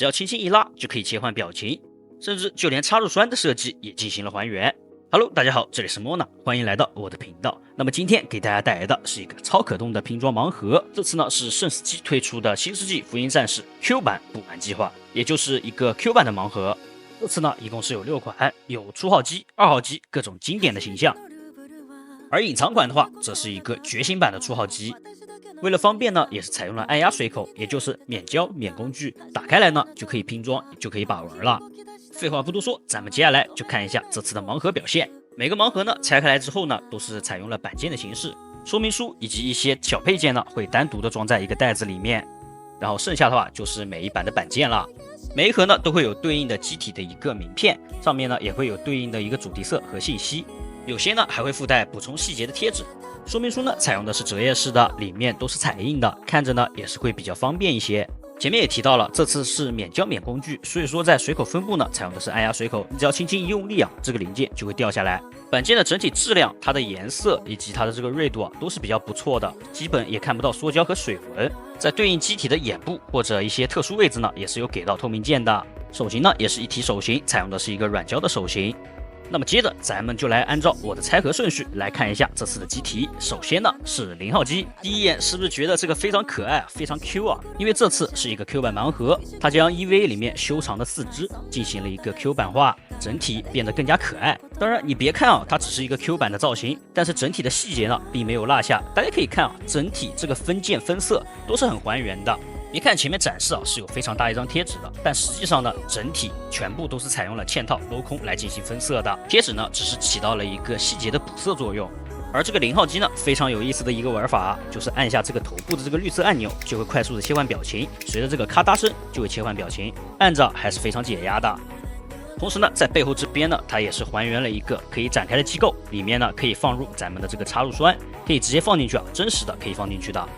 只要轻轻一拉就可以切换表情，甚至就连插入栓的设计也进行了还原。Hello， 大家好，这里是莫娜，欢迎来到我的频道。那么今天给大家带来的是一个超可动的拼装盲盒，这次呢是圣斯基推出的新世纪福音战士 Q 版补完计划，也就是一个 Q 版的盲盒。这次呢一共是有6款，有初号机、2号机各种经典的形象，而隐藏款的话，则是一个觉醒版的初号机。为了方便呢，也是采用了按压水口，也就是免胶免工具，打开来呢就可以拼装，就可以把玩了。废话不多说，咱们接下来就看一下这次的盲盒表现。每个盲盒呢拆开来之后呢，都是采用了板件的形式，说明书以及一些小配件呢会单独的装在一个袋子里面，然后剩下的话就是每一版的板件了。每一盒呢都会有对应的机体的一个名片，上面呢也会有对应的一个主题色和信息，有些呢还会附带补充细节的贴纸。说明书呢采用的是折页式的，里面都是彩印的，看着呢也是会比较方便一些。前面也提到了，这次是免胶免工具，所以说在水口分布呢采用的是按压水口，你只要轻轻一用力啊，这个零件就会掉下来。板件的整体质量、它的颜色以及它的这个锐度啊都是比较不错的，基本也看不到缩胶和水纹。在对应机体的眼部或者一些特殊位置呢，也是有给到透明件的。手型呢也是一体手型，采用的是一个软胶的手型。那么接着咱们就来按照我的拆盒顺序来看一下这次的机体。首先呢是0号机，第一眼是不是觉得这个非常可爱，非常 Q 啊？因为这次是一个 Q 版盲盒，它将 EVA 里面修长的4肢进行了一个 Q 版化，整体变得更加可爱。当然你别看啊，它只是一个 Q 版的造型，但是整体的细节呢并没有落下。大家可以看啊，整体这个分件分色都是很还原的。别看前面展示啊是有非常大一张贴纸的，但实际上呢，整体全部都是采用了嵌套镂空来进行分色的。贴纸呢只是起到了一个细节的补色作用。而这个0号机呢，非常有意思的一个玩法，就是按下这个头部的这个绿色按钮，就会快速的切换表情，随着这个咔嗒声就会切换表情，按着还是非常解压的。同时呢，在背后这边呢，它也是还原了一个可以展开的机构，里面呢可以放入咱们的这个插入栓，可以直接放进去啊，真实的可以放进去的。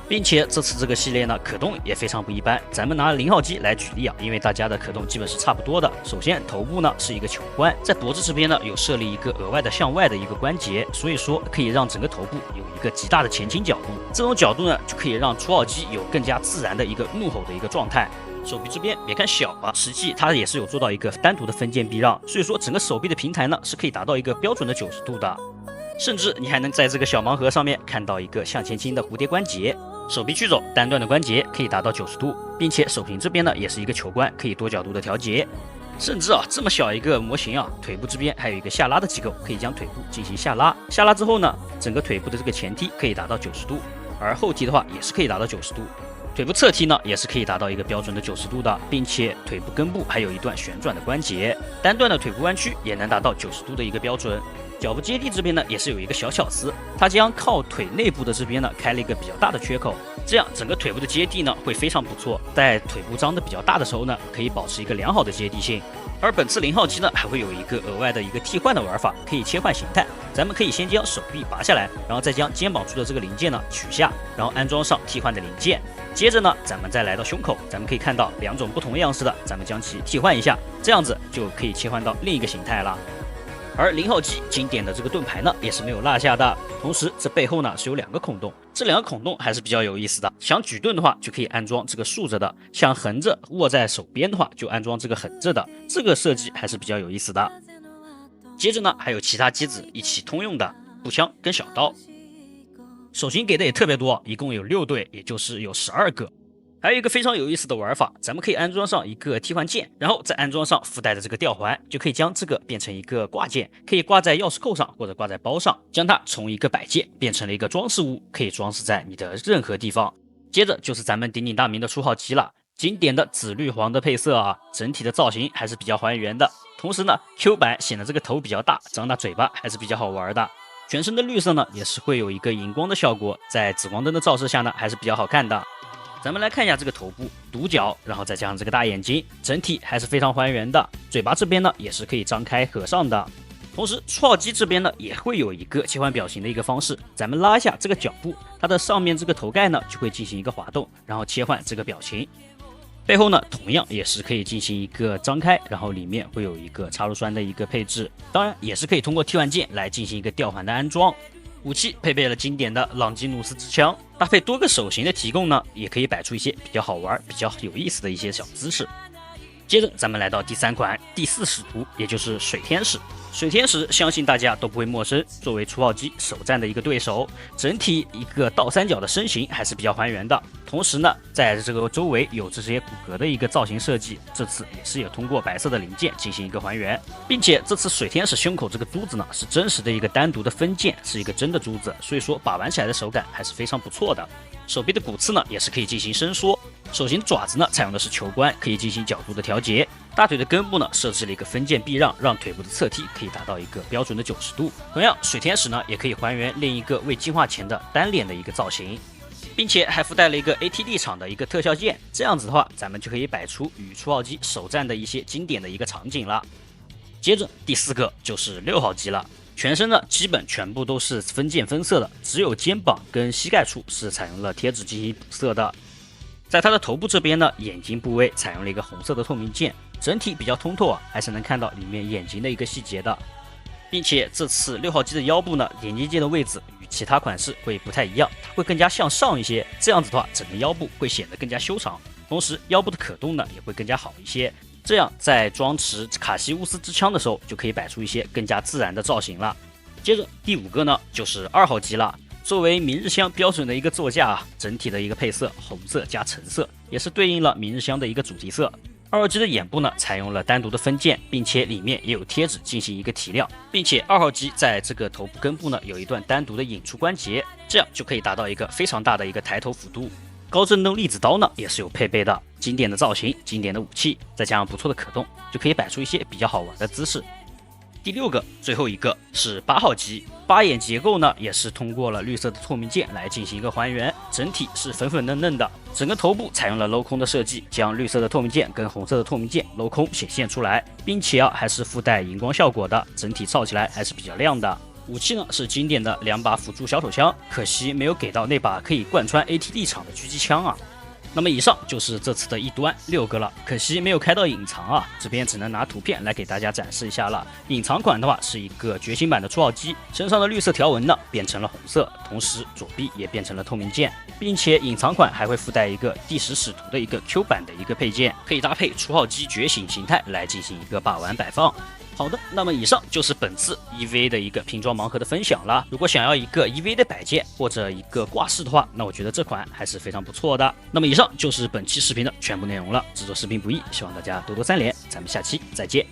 并且这次这个系列呢，可动也非常不一般。咱们拿0号机来举例啊，因为大家的可动基本是差不多的。首先头部呢是一个球冠，在脖子这边呢有设立一个额外的向外的一个关节，所以说可以让整个头部有一个极大的前倾角度。这种角度呢就可以让初号机有更加自然的一个怒吼的一个状态。手臂这边别看小啊，实际它也是有做到一个单独的分件避让，所以说整个手臂的平台呢是可以达到一个标准的90度的。甚至你还能在这个小盲盒上面看到一个向前倾的蝴蝶关节。手臂曲肘单段的关节可以达到90度，并且手柄这边呢也是一个球冠，可以多角度的调节。甚至啊这么小一个模型啊，腿部这边还有一个下拉的机构，可以将腿部进行下拉。下拉之后呢，整个腿部的这个前踢可以达到90度，而后踢的话也是可以达到90度。腿部侧踢呢也是可以达到一个标准的90度的，并且腿部根部还有一段旋转的关节，单段的腿部弯曲也能达到90度的一个标准。脚部接地这边呢也是有一个小巧思，它将靠腿内部的这边呢开了一个比较大的缺口，这样整个腿部的接地呢会非常不错，在腿部张的比较大的时候呢，可以保持一个良好的接地性。而本次0号机呢还会有一个额外的一个替换的玩法，可以切换形态。咱们可以先将手臂拔下来，然后再将肩膀处的这个零件呢取下，然后安装上替换的零件。接着呢咱们再来到胸口，咱们可以看到2种不同样式的，咱们将其替换一下，这样子就可以切换到另一个形态了。而0号机经典的这个盾牌呢也是没有落下的，同时这背后呢是有2个孔洞，这2个孔洞还是比较有意思的。想举盾的话就可以安装这个竖着的，想横着握在手边的话就安装这个横着的，这个设计还是比较有意思的。接着呢还有其他机子一起通用的步枪跟小刀，手型给的也特别多，一共有6对，也就是有12个。还有一个非常有意思的玩法，咱们可以安装上一个替换件，然后再安装上附带的这个吊环，就可以将这个变成一个挂件，可以挂在钥匙扣上或者挂在包上，将它从一个摆件变成了一个装饰物，可以装饰在你的任何地方。接着就是咱们鼎鼎大名的初号机了，经典的紫绿黄的配色啊，整体的造型还是比较还原的。同时呢 Q 版显得这个头比较大，张大嘴巴还是比较好玩的。全身的绿色呢也是会有一个荧光的效果，在紫光灯的照射下呢还是比较好看的。咱们来看一下这个头部独角，然后再加上这个大眼睛，整体还是非常还原的。嘴巴这边呢也是可以张开合上的。同时初号机这边呢也会有一个切换表情的一个方式，咱们拉一下这个脚部，它的上面这个头盖呢就会进行一个滑动，然后切换这个表情。背后呢同样也是可以进行一个张开，然后里面会有一个插入栓的一个配置，当然也是可以通过替换件来进行一个吊环的安装。武器配备了经典的朗基努斯之枪，搭配多个手型的提供呢，也可以摆出一些比较好玩、比较有意思的一些小姿势。接着咱们来到第3款第4使图，也就是水天使。水天使相信大家都不会陌生，作为除暴机首战的一个对手，整体一个倒三角的身形还是比较还原的。同时呢，在这个周围有这些骨骼的一个造型设计，这次也是有通过白色的零件进行一个还原，并且这次水天使胸口这个珠子呢是真实的一个单独的分件，是一个真的珠子，所以说把玩起来的手感还是非常不错的。手臂的骨刺呢也是可以进行伸缩。手型爪子呢采用的是球关，可以进行角度的调节。大腿的根部呢设置了一个分件避让，让腿部的侧踢可以达到一个标准的90度。同样，水天使呢也可以还原另一个未进化前的单脸的一个造型，并且还附带了一个 AT 立场的一个特效键。这样子的话，咱们就可以摆出与除暴机首战的一些经典的一个场景了。接着第4个就是6号机了。全身呢基本全部都是分件分色的，只有肩膀跟膝盖处是采用了贴纸进行补色的。在它的头部这边呢，眼睛部位采用了一个红色的透明件，整体比较通透啊，还是能看到里面眼睛的一个细节的。并且这次6号机的腰部呢，眼睛键的位置与其他款式会不太一样，它会更加向上一些，这样子的话，整个腰部会显得更加修长，同时腰部的可动呢也会更加好一些。这样在装持卡西乌斯之枪的时候，就可以摆出一些更加自然的造型了。接着第5个呢，就是2号机了。作为明日香标准的一个座驾啊，整体的一个配色红色加橙色，也是对应了明日香的一个主题色。2号机的眼部呢，采用了单独的分件，并且里面也有贴纸进行一个提亮，并且2号机在这个头部根部呢，有一段单独的引出关节，这样就可以达到一个非常大的一个抬头幅度。高振动粒子刀呢，也是有配备的，经典的造型，经典的武器，再加上不错的可动，就可以摆出一些比较好玩的姿势。第6个，最后一个是8号机。8眼结构呢，也是通过了绿色的透明件来进行一个还原，整体是粉粉嫩嫩的。整个头部采用了镂空的设计，将绿色的透明件跟红色的透明件镂空显现出来，并且还是附带荧光效果的，整体照起来还是比较亮的。武器呢是经典的2把辅助小手枪，可惜没有给到那把可以贯穿 AT 立场的狙击枪啊。那么以上就是这次的一端6个了，可惜没有开到隐藏啊，这边只能拿图片来给大家展示一下了。隐藏款的话是一个觉醒版的除暴机，身上的绿色条纹呢变成了红色，同时左臂也变成了透明件，并且隐藏款还会附带一个第10使图的一个 Q 版的一个配件，可以搭配除暴机觉醒形态来进行一个把玩摆放。好的，那么以上就是本次 EVA 的一个拼装盲盒的分享啦。如果想要一个 EVA 的摆件或者一个挂饰的话，那我觉得这款还是非常不错的。那么以上就是本期视频的全部内容了。制作视频不易，希望大家多多3连，咱们下期再见。